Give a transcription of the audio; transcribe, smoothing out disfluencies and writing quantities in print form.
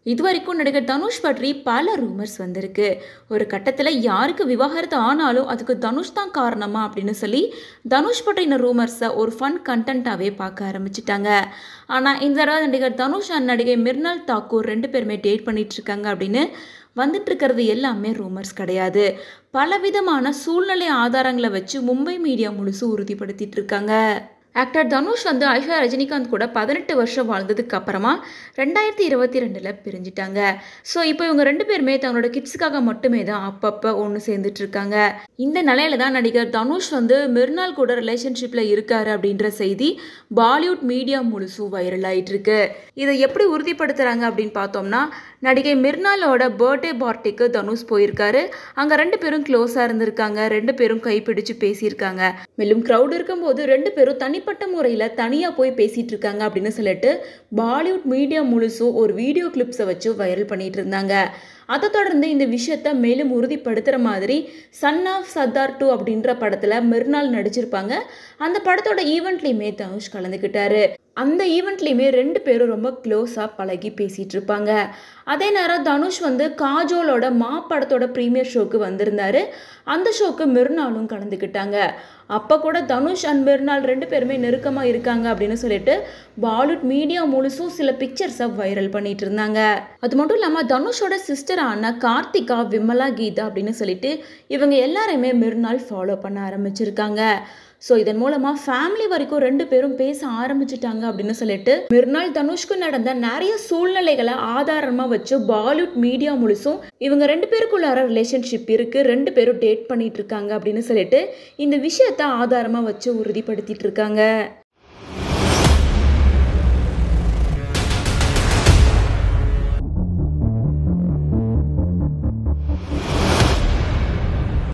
இதுவரைக்கும் நடிகர் தனுஷ் பற்றி பல ரூமர்ஸ் வந்திருக்கு. ஒரு கட்டத்தில் யாருக்கு விவாகரத்து ஆனாலும் அதுக்கு தனுஷ் தான் காரணமா அப்படின்னு சொல்லி தனுஷ் பற்றின ரூமர்ஸை ஒரு ஃபன் கண்டென்ட்டாகவே பார்க்க ஆரம்பிச்சிட்டாங்க. ஆனால் இந்த தடவை நடிகர் தனுஷ் அண்ட் நடிகை மிர்னால் தாக்கூர் 2 பேருமே டேட் பண்ணிட்டு இருக்காங்க அப்படின்னு வந்துட்டு இருக்கிறது எல்லாமே ரூமர்ஸ் கிடையாது. பலவிதமான சூழ்நிலை ஆதாரங்களை வச்சு மும்பை மீடியா முழுசு உறுதிப்படுத்திட்டு இருக்காங்க. ஆக்டர் தனுஷ் ஐஸ்வர்யா ரஜினிகாந்த் கூட 18 வருஷம் வாழ்ந்ததுக்கு அப்புறமா 2022 பிரிஞ்சிட்டாங்க. ஸோ இப்போ இவங்க 2 பேருமே தங்களோட கிட்ஸுக்காக மட்டுமே தான் அப்பப்போ ஒன்று சேர்ந்துட்டு இருக்காங்க. இந்த நிலையில தான் நடிகர் தனுஷ் மிர்னால் கூட ரிலேஷன்ஷிப்பில் இருக்காரு அப்படின்ற செய்தி பாலிவுட் மீடியா முழுசும் வைரல் ஆகிட்டு இருக்கு. இதை எப்படி உறுதிப்படுத்துறாங்க அப்படின்னு பார்த்தோம்னா, நடிகை மிர்னாலோட பர்த்டே பார்ட்டிக்கு தனுஷ் போயிருக்காரு. அங்கே 2 பேரும் க்ளோஸாக இருந்திருக்காங்க. 2 பேரும் கைப்பிடிச்சு பேசியிருக்காங்க. மேலும் க்ரௌட் இருக்கும்போது 2 பேரும் தனிப்பட்ட முறையில் தனியாக போய் பேசிட்டு இருக்காங்க அப்படின்னு சொல்லிட்டு பாலிவுட் மீடியா முழுசும் ஒரு வீடியோ கிளிப்ஸை வச்சு வைரல் பண்ணிட்டு இருந்தாங்க. அதை தொடர்ந்து இந்த விஷயத்த மேலும் உறுதிப்படுத்துகிற மாதிரி சன் ஆஃப் சர்தார் 2 அப்படின்ற படத்தில் மிர்னால் நடிச்சிருப்பாங்க. அந்த படத்தோட ஈவெண்ட்லையுமே தனுஷ் கலந்துக்கிட்டாரு. அந்த ஈவெண்ட்லையுமே 2 பேரும் ரொம்ப க்ளோஸாக பழகி பேசிகிட்டு இருப்பாங்க. அதே நேரம் தனுஷ் காஜோலோட மா படத்தோட ப்ரீமியர் ஷோக்கு வந்திருந்தாரு. அந்த ஷோக்கு மிர்னாலும் கலந்துக்கிட்டாங்க. அப்போ கூட தனுஷ் அண்ட் மிர்னால் 2 பேருமே நெருக்கமாக இருக்காங்க அப்படின்னு சொல்லிட்டு பாலிவுட் மீடியா முழுசும் சில பிக்சர்ஸை வைரல் பண்ணிட்டு இருந்தாங்க. அது மட்டும் இல்லாமல் தனுஷோட சிஸ்டரான கார்த்திகா, விமலா, கீதா அப்படின்னு சொல்லிட்டு இவங்க எல்லாரையுமே மிர்னால் ஃபாலோ பண்ண ஆரம்பிச்சிருக்காங்க. ஸோ இதன் மூலமாக ஃபேமிலி வரைக்கும் 2 பேரும் பேச ஆரம்பிச்சிட்டாங்க அப்படின்னு சொல்லிட்டு மிர்னால் தனுஷ்க்கு நடந்த நிறைய சூழ்நிலைகளை ஆதாரமாக வச்சு பாலிவுட் மீடியா முழுசும் இவங்க 2 பேருக்குள்ளார ரிலேஷன்ஷிப் இருக்குது, 2 பேரும் டேட் பண்ணிட்டு இருக்காங்க அப்படின்னு சொல்லிட்டு இந்த விஷயத்தை ஆதாரமாக வச்சு உறுதிப்படுத்திட்டு இருக்காங்க.